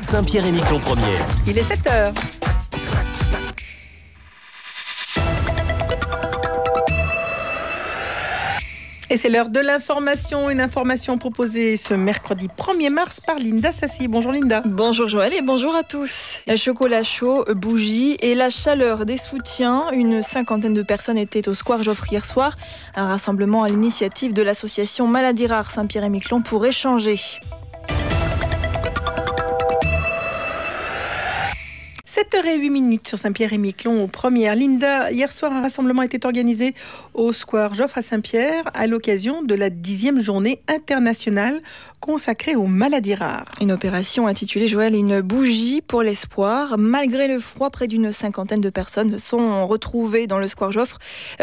Saint-Pierre-et-Miquelon Première. Il est 7h. Et c'est l'heure de l'information, une information proposée ce mercredi 1er mars par Linda Sassi. Bonjour Linda. Bonjour Joël et bonjour à tous. Chocolat chaud, bougies et la chaleur des soutiens. Une cinquantaine de personnes étaient au Square Joffre hier soir. Un rassemblement à l'initiative de l'association Maladies Rares Saint-Pierre-et-Miquelon pour échanger. 7h08 sur Saint-Pierre-et-Miquelon aux premières. Linda, hier soir, un rassemblement était organisé au Square Joffre à Saint-Pierre à l'occasion de la 10e journée internationale consacrée aux maladies rares. Une opération intitulée, Joël, une bougie pour l'espoir. Malgré le froid, près d'une cinquantaine de personnes sont retrouvées dans le Square Joffre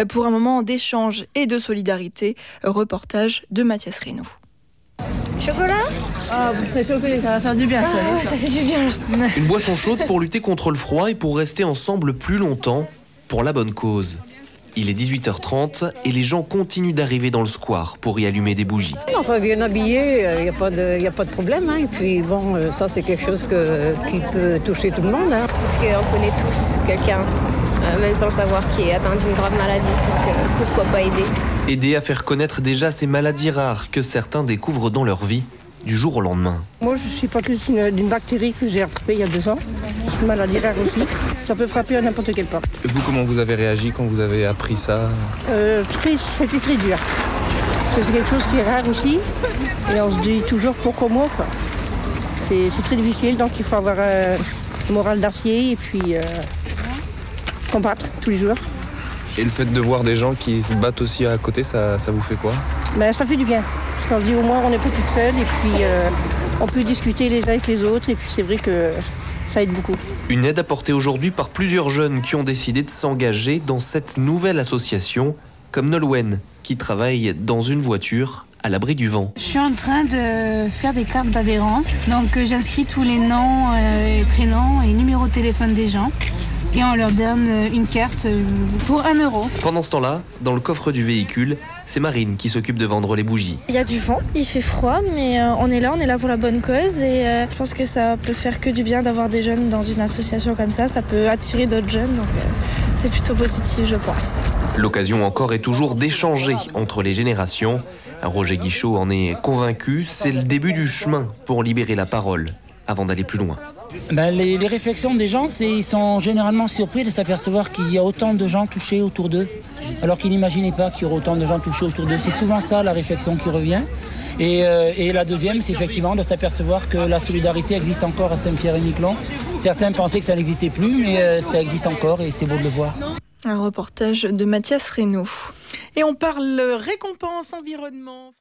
pour un moment d'échange et de solidarité. Reportage de Mathias Reynaud. Chocolat ? Ah, vous faites chauffer, ça va faire du bien. Ça fait du bien. Une boisson chaude pour lutter contre le froid et pour rester ensemble plus longtemps, pour la bonne cause. Il est 18h30 et les gens continuent d'arriver dans le square pour y allumer des bougies. Enfin, bien habillé, il n'y a pas de problème. Hein. Et puis bon, ça c'est quelque chose qui peut toucher tout le monde. Hein. Parce qu'on connaît tous quelqu'un, même sans le savoir, qui est atteint d'une grave maladie. Donc pourquoi pas aider ? Aider à faire connaître déjà ces maladies rares que certains découvrent dans leur vie du jour au lendemain. Moi, je suis porteuse d'une bactérie que j'ai attrapée il y a 2 ans. C'est une maladie rare aussi. Ça peut frapper à n'importe quelle porte. Et vous, comment vous avez réagi quand vous avez appris ça ? C'était très dur. Parce que c'est quelque chose qui est rare aussi. Et on se dit toujours pourquoi moi, quoi. C'est très difficile, donc il faut avoir un moral d'acier et puis combattre tous les jours. Et le fait de voir des gens qui se battent aussi à côté, ça vous fait quoi ? Ben, ça fait du bien. Parce qu'on se dit au moins on n'est pas toute seule et puis on peut discuter les uns avec les autres et puis c'est vrai que ça aide beaucoup. Une aide apportée aujourd'hui par plusieurs jeunes qui ont décidé de s'engager dans cette nouvelle association, comme Nolwenn, qui travaille dans une voiture à l'abri du vent. Je suis en train de faire des cartes d'adhérence. Donc j'inscris tous les noms, et prénoms et numéros de téléphone des gens. Et on leur donne une carte pour 1 €. Pendant ce temps-là, dans le coffre du véhicule, c'est Marine qui s'occupe de vendre les bougies. Il y a du vent, il fait froid, mais on est là pour la bonne cause et je pense que ça peut faire que du bien d'avoir des jeunes dans une association comme ça peut attirer d'autres jeunes, donc c'est plutôt positif je pense. L'occasion encore est toujours d'échanger entre les générations. Roger Guichot en est convaincu, c'est le début du chemin pour libérer la parole avant d'aller plus loin. Les réflexions des gens, ils sont généralement surpris de s'apercevoir qu'il y a autant de gens touchés autour d'eux, alors qu'ils n'imaginaient pas qu'il y aurait autant de gens touchés autour d'eux. C'est souvent ça la réflexion qui revient. Et la deuxième, c'est effectivement de s'apercevoir que la solidarité existe encore à Saint-Pierre-et-Miquelon. Certains pensaient que ça n'existait plus, mais ça existe encore et c'est beau de le voir. Un reportage de Mathias Reynaud. Et on parle récompense environnement.